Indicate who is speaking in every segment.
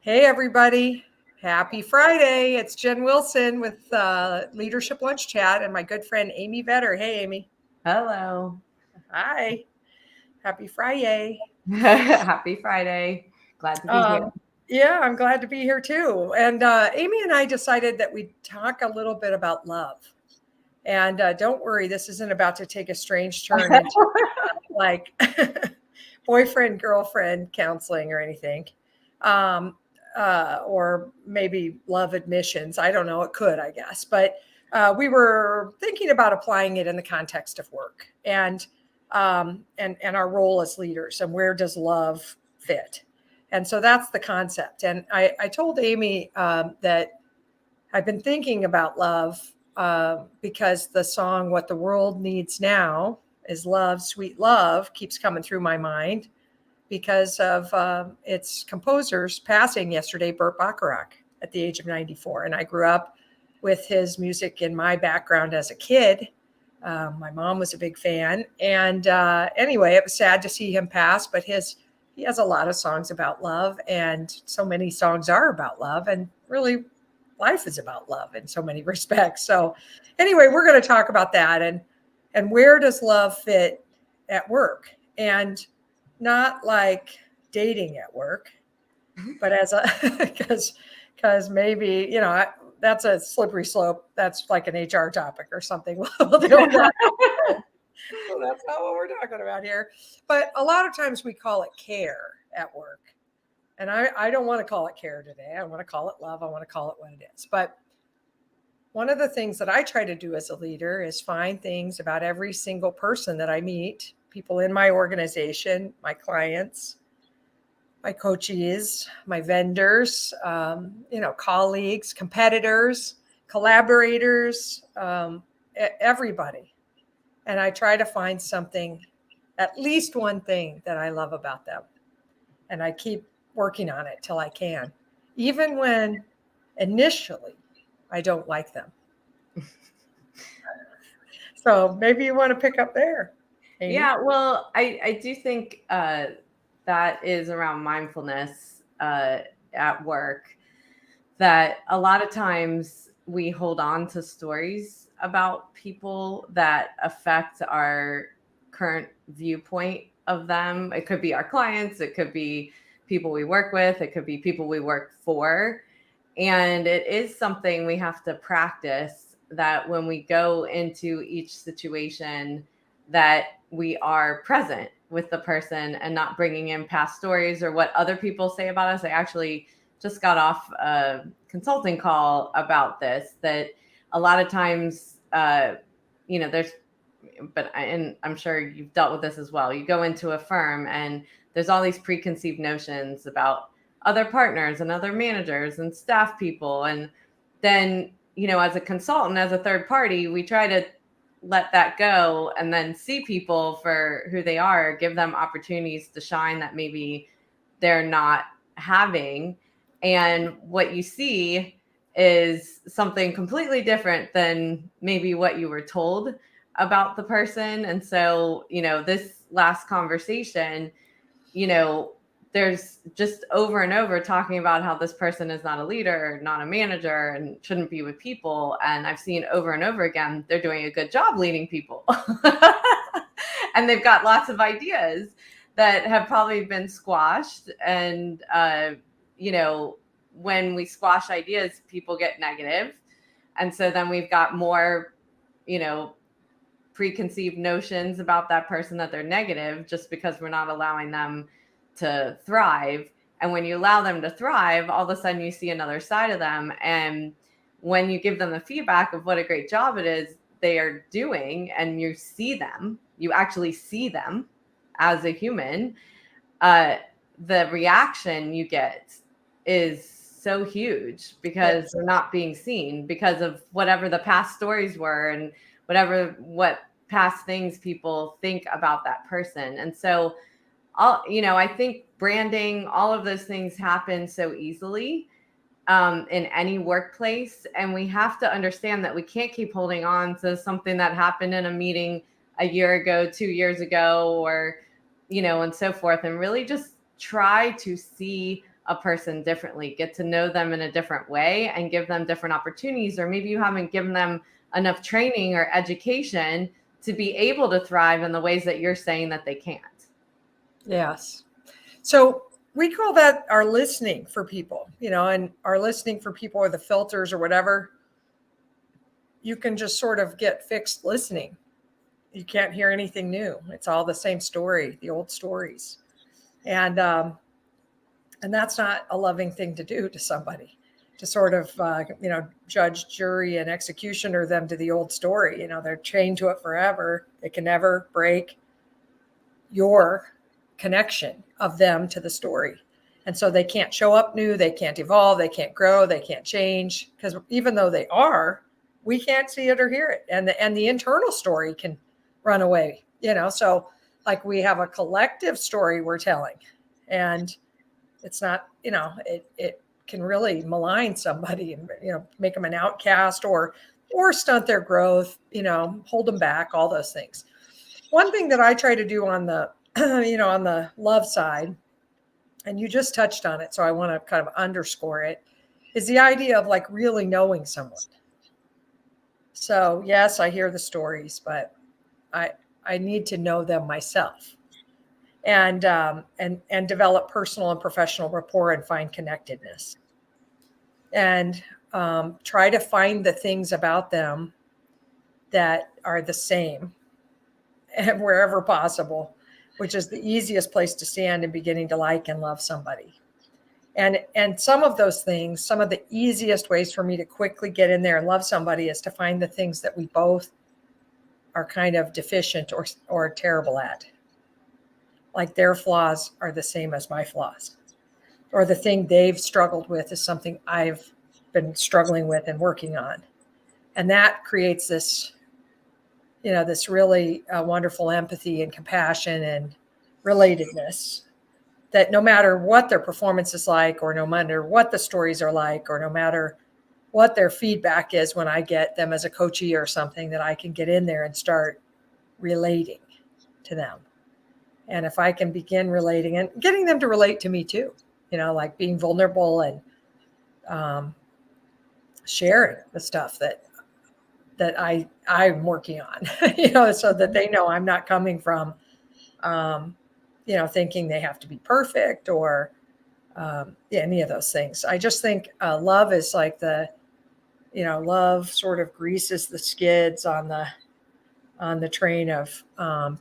Speaker 1: Hey, everybody. Happy Friday. It's Jen Wilson with Leadership Lunch Chat and my good friend Amy Vetter. Hey, Amy.
Speaker 2: Hello.
Speaker 1: Hi. Happy Friday.
Speaker 2: Happy Friday. Glad to be here.
Speaker 1: Um, yeah, I'm glad to be here too. And Amy and I decided that we'd talk a little bit about love. And don't worry, this isn't about to take a strange turn into like boyfriend, girlfriend counseling or anything. Um, or maybe love admissions. I don't know. It could, I guess. But we were thinking about applying it in the context of work and our role as leaders and where does love fit. And so that's the concept. And I told Amy that I've been thinking about love because the song "What the World Needs Now" is "Love, Sweet Love" keeps coming through my mind because of its composer's passing yesterday, Burt Bacharach, at the age of 94. And I grew up with his music in my background as a kid. My mom was a big fan. And anyway, it was sad to see him pass, but he has a lot of songs about love, and so many songs are about love. And really, life is about love in so many respects. So anyway, we're going to talk about that and where does love fit at work? And not like dating at work, but as a because maybe that's a slippery slope. That's like an HR topic or something. We'll deal with that. So that's not what we're talking about here. But a lot of times we call it care at work. And I don't want to call it care today. I want to call it love. I want to call it what it is. But one of the things that I try to do as a leader is find things about every single person that I meet, people in my organization, my clients, my coachees, my vendors, colleagues, competitors, collaborators, everybody. And I try to find something, at least one thing that I love about them. And I keep working on it till I can, even when initially I don't like them. So maybe you want to pick up there, Amy.
Speaker 2: Yeah, well, I do think that is around mindfulness at work, that a lot of times we hold on to stories about people that affect our current viewpoint of them. It could be our clients, it could be people we work with, it could be people we work for. And it is something we have to practice, that when we go into each situation, that we are present with the person and not bringing in past stories or what other people say about us. I actually just got off a consulting call about this, that a lot of times, there's, and I'm sure you've dealt with this as well. You go into a firm and there's all these preconceived notions about other partners and other managers and staff people. And then, as a consultant, as a third party, we try to let that go and then see people for who they are, give them opportunities to shine that maybe they're not having. And what you see is something completely different than maybe what you were told about the person. And so, this last conversation, there's just over and over talking about how this person is not a leader, not a manager, and shouldn't be with people. And I've seen over and over again, they're doing a good job leading people. And they've got lots of ideas that have probably been squashed. And, when we squash ideas, people get negative. And so then we've got more, preconceived notions about that person, that they're negative, just because we're not allowing them to thrive. And when you allow them to thrive, all of a sudden you see another side of them. And when you give them the feedback of what a great job it is they are doing, and you actually see them as a human, the reaction you get is so huge, because they're not being seen because of whatever the past stories were and what past things people think about that person. And so I think branding, all of those things happen so easily in any workplace. And we have to understand that we can't keep holding on to something that happened in a meeting a year ago, 2 years ago, or, and so forth, and really just try to see a person differently, get to know them in a different way and give them different opportunities. Or maybe you haven't given them enough training or education to be able to thrive in the ways that you're saying that they can't.
Speaker 1: Yes. So we call that our listening for people, and our listening for people, or the filters or whatever. You can just sort of get fixed listening. You can't hear anything new. It's all the same story, the old stories. And that's not a loving thing to do to somebody, to sort of, judge, jury, and executioner them to the old story. They're chained to it forever. It can never break your connection of them to the story. And so they can't show up new, they can't evolve, they can't grow, they can't change, because even though they are, we can't see it or hear it. And the internal story can run away, so like we have a collective story we're telling, and it's not, it can really malign somebody and, make them an outcast or stunt their growth, hold them back, all those things. One thing that I try to do on the, on the love side, and you just touched on it, so I want to kind of underscore it, is the idea of like really knowing someone. So yes, I hear the stories, but I need to know them myself, and develop personal and professional rapport and find connectedness, and try to find the things about them that are the same, and wherever possible, which is the easiest place to stand in beginning to like and love somebody. And some of those things, some of the easiest ways for me to quickly get in there and love somebody is to find the things that we both are kind of deficient or terrible at. Like their flaws are the same as my flaws, or the thing they've struggled with is something I've been struggling with and working on. And that creates this, this really wonderful empathy and compassion and relatedness, that no matter what their performance is like, or no matter what the stories are like, or no matter what their feedback is when I get them as a coachee or something, that I can get in there and start relating to them. And if I can begin relating and getting them to relate to me too, like being vulnerable and sharing the stuff that I'm working on, so that they know I'm not coming from, thinking they have to be perfect or any of those things. I just think love is like love sort of greases the skids on the train of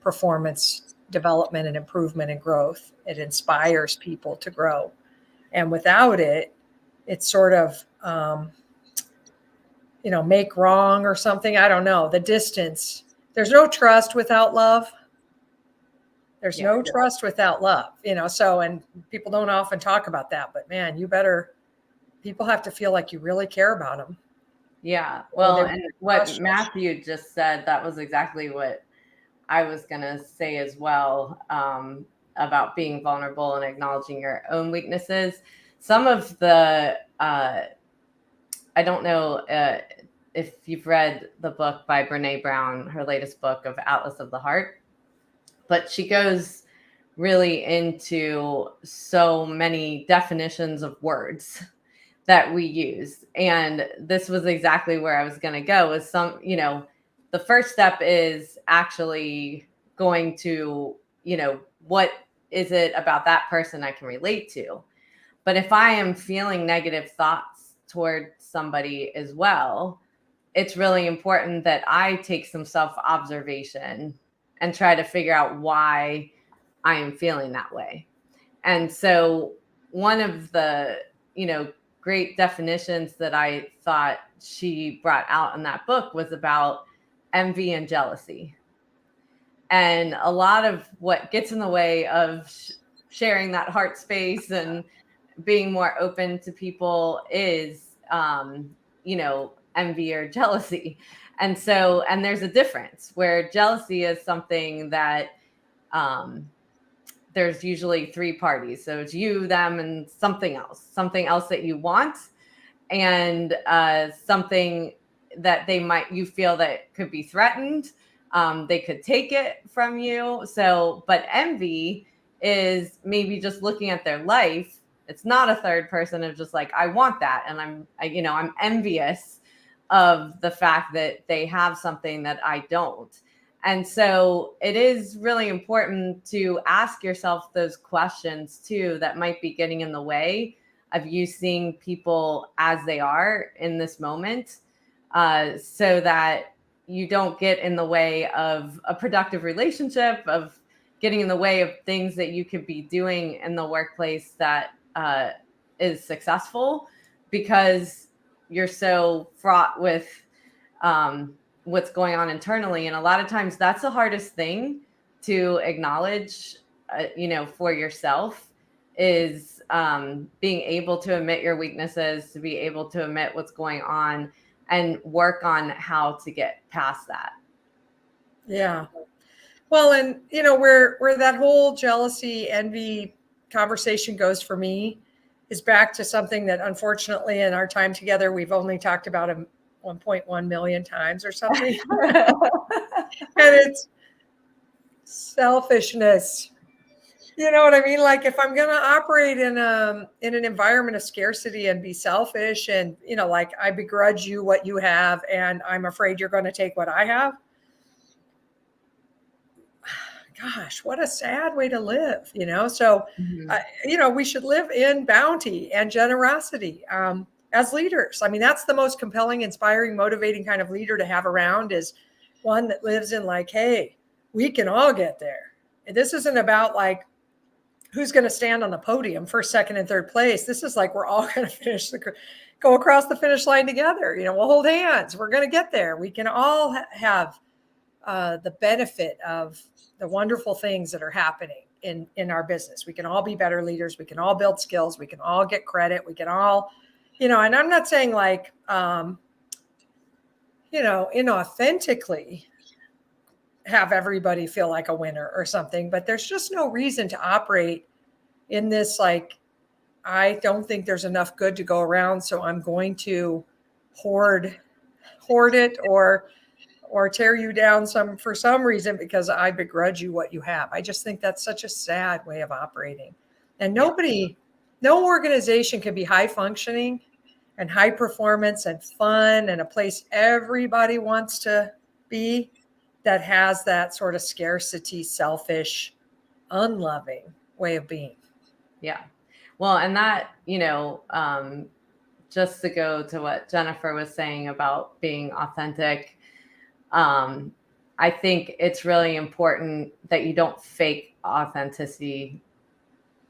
Speaker 1: performance development and improvement and growth. It inspires people to grow. And without it, it's sort of, make wrong or something. I don't know. The distance. There's no trust without love. There's no trust without love, so, and people don't often talk about that, but man, people have to feel like you really care about them.
Speaker 2: Yeah. Well, and what Matthew just said, that was exactly what I was going to say as well, about being vulnerable and acknowledging your own weaknesses. Some of the, I don't know if you've read the book by Brene Brown, her latest book of Atlas of the Heart, but she goes really into so many definitions of words that we use. And this was exactly where I was going to go, is the first step is actually going to, what is it about that person I can relate to? But if I am feeling negative thoughts toward somebody as well, it's really important that I take some self-observation and try to figure out why I am feeling that way. And so one of the, great definitions that I thought she brought out in that book was about envy and jealousy. And a lot of what gets in the way of sharing that heart space and being more open to people is, envy or jealousy. And so, and there's a difference where jealousy is something that, there's usually three parties. So it's you, them, and something else that you want, and something that you feel that could be threatened. They could take it from you. So, but envy is maybe just looking at their life It's not a third person of just like, I want that. And I'm envious of the fact that they have something that I don't. And so it is really important to ask yourself those questions too, that might be getting in the way of you seeing people as they are in this moment, so that you don't get in the way of a productive relationship, of getting in the way of things that you could be doing in the workplace that is successful, because you're so fraught with what's going on internally. And a lot of times that's the hardest thing to acknowledge, for yourself, is being able to admit your weaknesses, to be able to admit what's going on and work on how to get past that.
Speaker 1: Yeah. Well, and where that whole jealousy, envy conversation goes for me is back to something that unfortunately in our time together we've only talked about 1.1 million times or something. And it's selfishness. You know what I mean? Like if I'm going to operate in an environment of scarcity and be selfish and, like I begrudge you what you have and I'm afraid you're going to take what I have. Gosh, what a sad way to live, So, we should live in bounty and generosity as leaders. I mean, that's the most compelling, inspiring, motivating kind of leader to have around, is one that lives in like, hey, we can all get there. And this isn't about like who's going to stand on the podium first, second, and third place. This is like we're all going to go across the finish line together. We'll hold hands. We're going to get there. We can all have the benefit of the wonderful things that are happening in our business. We can all be better leaders. We can all build skills. We can all get credit. We can all, and I'm not saying like, inauthentically have everybody feel like a winner or something, but there's just no reason to operate in this. Like, I don't think there's enough good to go around, so I'm going to hoard it or tear you down for some reason because I begrudge you what you have. I just think that's such a sad way of operating. And no organization can be high functioning and high performance and fun and a place everybody wants to be that has that sort of scarcity, selfish, unloving way of being.
Speaker 2: Yeah. Well, and that, just to go to what Jennifer was saying about being authentic, I think it's really important that you don't fake authenticity,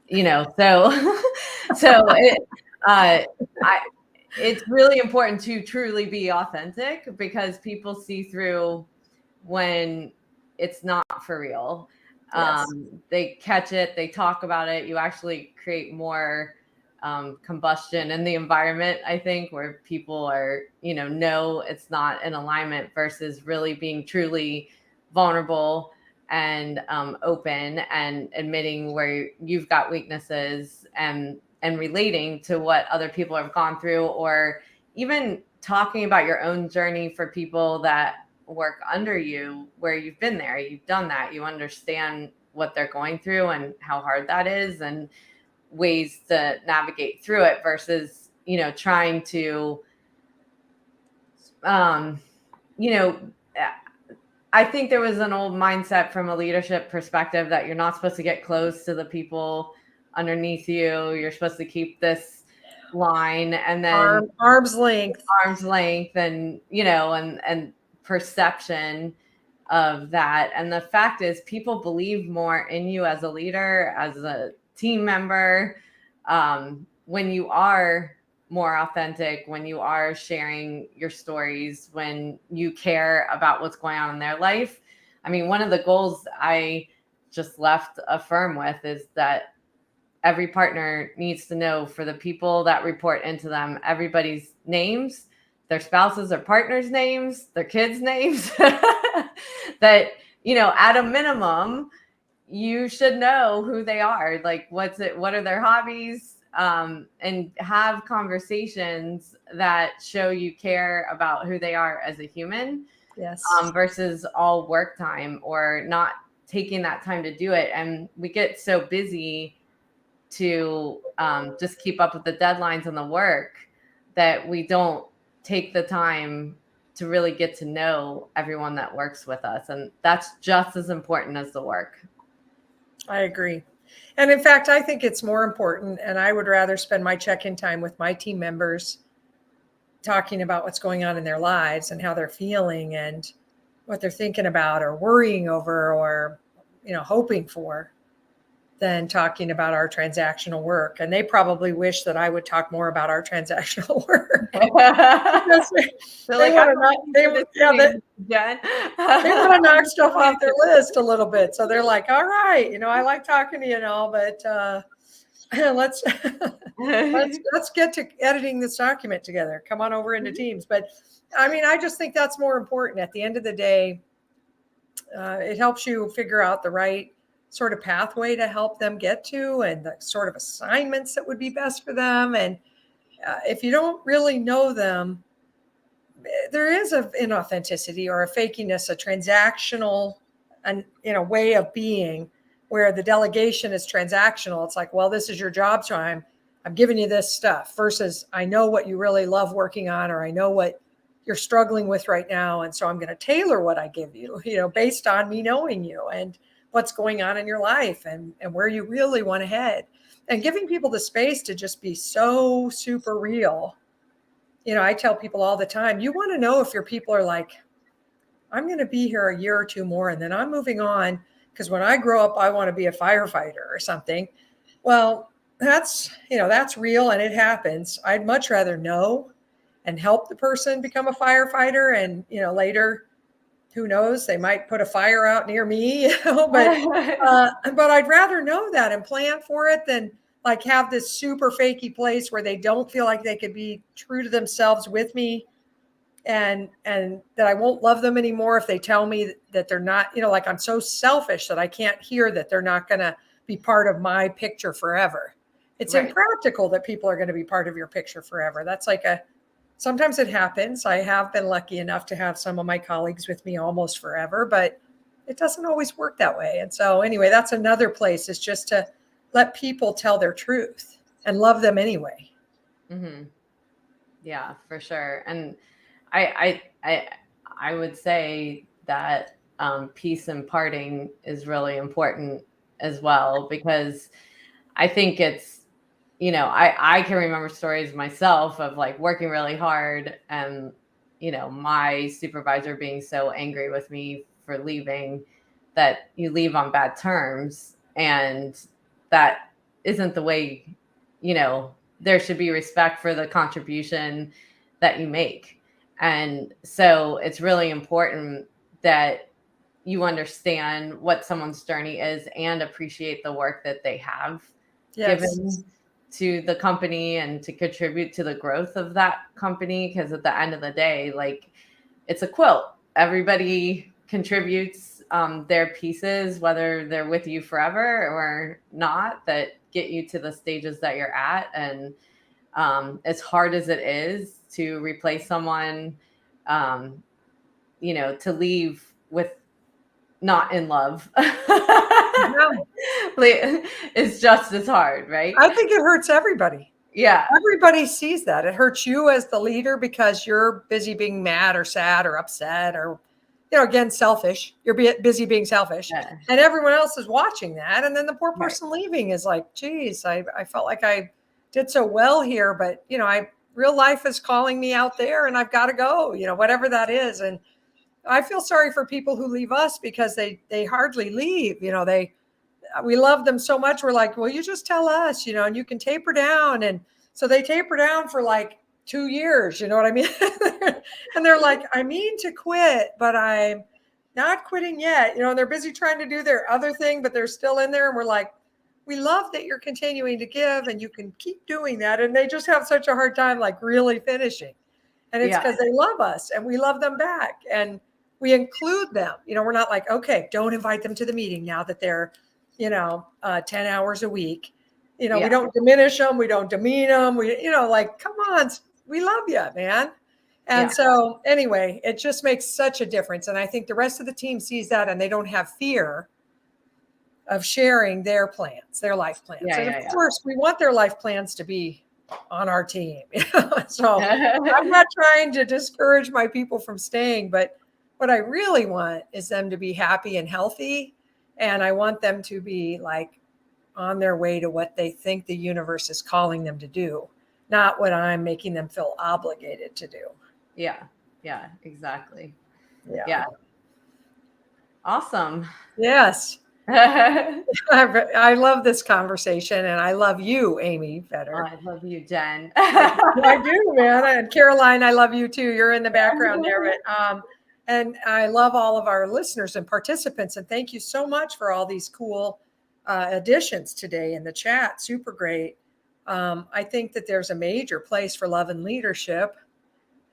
Speaker 2: so it's really important to truly be authentic, because people see through when it's not for real.
Speaker 1: Yes.
Speaker 2: They catch it, they talk about it. You actually create more combustion in the environment, I think, where people are, know it's not in alignment, versus really being truly vulnerable and open and admitting where you've got weaknesses, and relating to what other people have gone through, or even talking about your own journey for people that work under you, where you've been there, you've done that, you understand what they're going through and how hard that is, and ways to navigate through it, versus, trying to, I think there was an old mindset from a leadership perspective that you're not supposed to get close to the people underneath you. You're supposed to keep this line, and then
Speaker 1: arm's length,
Speaker 2: and, and perception of that. And the fact is, people believe more in you as a leader, as a team member, when you are more authentic, when you are sharing your stories, when you care about what's going on in their life. I mean, one of the goals I just left a firm with is that every partner needs to know, for the people that report into them, everybody's names, their spouses or partners' names, their kids' names, that, at a minimum, you should know who they are. Like, what are their hobbies, and have conversations that show you care about who they are as a human.
Speaker 1: Yes.
Speaker 2: Versus all work time, or not taking that time to do it. And we get so busy to just keep up with the deadlines and the work, that we don't take the time to really get to know everyone that works with us. And that's just as important as the work.
Speaker 1: I agree. And in fact, I think it's more important. And I would rather spend my check-in time with my team members talking about what's going on in their lives and how they're feeling and what they're thinking about or worrying over or, hoping for, than talking about our transactional work. And they probably wish that I would talk more about our transactional work. Because they want to not, they want to knock stuff off their list a little bit. So they're like, all right, I like talking to you and all, but let's get to editing this document together. Come on over into Teams. But I mean, I just think that's more important. At the end of the day, it helps you figure out the right sort of pathway to help them get to, and the sort of assignments that would be best for them. And if you don't really know them, there is an inauthenticity or a fakiness, a transactional and way of being, where the delegation is transactional. It's like, well, this is your job, so I'm giving you this stuff, versus I know what you really love working on, or I know what you're struggling with right now. And so I'm going to tailor what I give you, based on me knowing you and what's going on in your life and where you really want to head, and giving people the space to just be so super real. I tell people all the time, you want to know if your people are like, I'm going to be here a year or two more, and then I'm moving on, because when I grow up, I want to be a firefighter or something. Well, that's real and it happens. I'd much rather know and help the person become a firefighter. And, later, who knows, they might put a fire out near me, but I'd rather know that and plan for it than like have this super fakey place where they don't feel like they could be true to themselves with me, and that I won't love them anymore if they tell me that they're not, like I'm so selfish that I can't hear that they're not going to be part of my picture forever. It's
Speaker 2: Right.
Speaker 1: impractical that people are going to be part of your picture forever. That's like sometimes it happens. I have been lucky enough to have some of my colleagues with me almost forever, but it doesn't always work that way. And so anyway, that's another place, is just to let people tell their truth and love them anyway.
Speaker 2: Mm-hmm. Yeah, for sure. And I would say that peace and parting is really important as well, because I think it's, I can remember stories myself of like working really hard and, my supervisor being so angry with me for leaving, that you leave on bad terms. And that isn't the way, there should be respect for the contribution that you make. And so it's really important that you understand what someone's journey is and appreciate the work that they have given to the company and to contribute to the growth of that company. Because at the end of the day, like, it's a quilt. Everybody contributes their pieces, whether they're with you forever or not, that get you to the stages that you're at. And as hard as it is to replace someone, to leave with not in love, it's just as hard, right?
Speaker 1: I think it hurts everybody.
Speaker 2: Yeah.
Speaker 1: Everybody sees that. It hurts you as the leader because you're busy being mad or sad or upset or, again, selfish. You're busy being selfish.
Speaker 2: Yeah.
Speaker 1: And everyone else is watching that. And then the poor person leaving is like, geez, I felt like I did so well here, but, real life is calling me out there and I've got to go, whatever that is. And I feel sorry for people who leave us because they hardly leave. We love them so much. We're like, well, you just tell us, and you can taper down. And so they taper down for like 2 years. You know what I mean? And they're like, I mean to quit, but I'm not quitting yet. And they're busy trying to do their other thing, but they're still in there. And we're like, we love that you're continuing to give and you can keep doing that. And they just have such a hard time, like really finishing. And it's because they love us and we love them back. And we include them. We're not like, okay, don't invite them to the meeting now that they're 10 hours a week. We don't diminish them. We don't demean them. Like, come on, we love you, man. And so anyway, it just makes such a difference. And I think the rest of the team sees that and they don't have fear of sharing their plans, their life plans.
Speaker 2: Yeah,
Speaker 1: And of
Speaker 2: yeah,
Speaker 1: course, we want their life plans to be on our team. So
Speaker 2: yeah.
Speaker 1: I'm not trying to discourage my people from staying, but what I really want is them to be happy and healthy. And I want them to be like on their way to what they think the universe is calling them to do, not what I'm making them feel obligated to do.
Speaker 2: Yeah, yeah, exactly.
Speaker 1: Yeah.
Speaker 2: Yeah. Awesome.
Speaker 1: Yes.
Speaker 2: I
Speaker 1: I love this conversation, and I love you, Amy, better.
Speaker 2: love you, Jen.
Speaker 1: I do, man. And Caroline, I love you too. You're in the background there, but and I love all of our listeners and participants. And thank you so much for all these cool additions today in the chat. Super great. I think that there's a major place for love and leadership,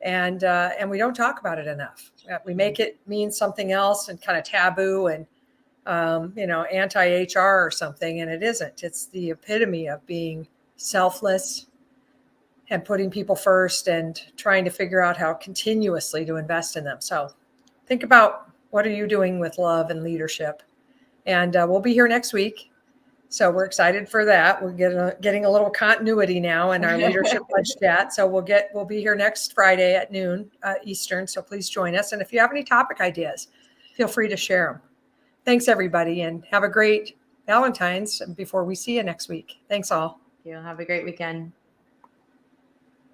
Speaker 1: and we don't talk about it enough. We make it mean something else and kind of taboo and anti-HR or something, and it isn't. It's the epitome of being selfless and putting people first and trying to figure out how continuously to invest in them. So think about what are you doing with love and leadership. And we'll be here next week. So we're excited for that. We're getting a little continuity now in our leadership lunch chat. So we'll be here next Friday at noon Eastern. So please join us. And if you have any topic ideas, feel free to share them. Thanks, everybody, and have a great Valentine's before we see you next week. Thanks all.
Speaker 2: You have a great weekend.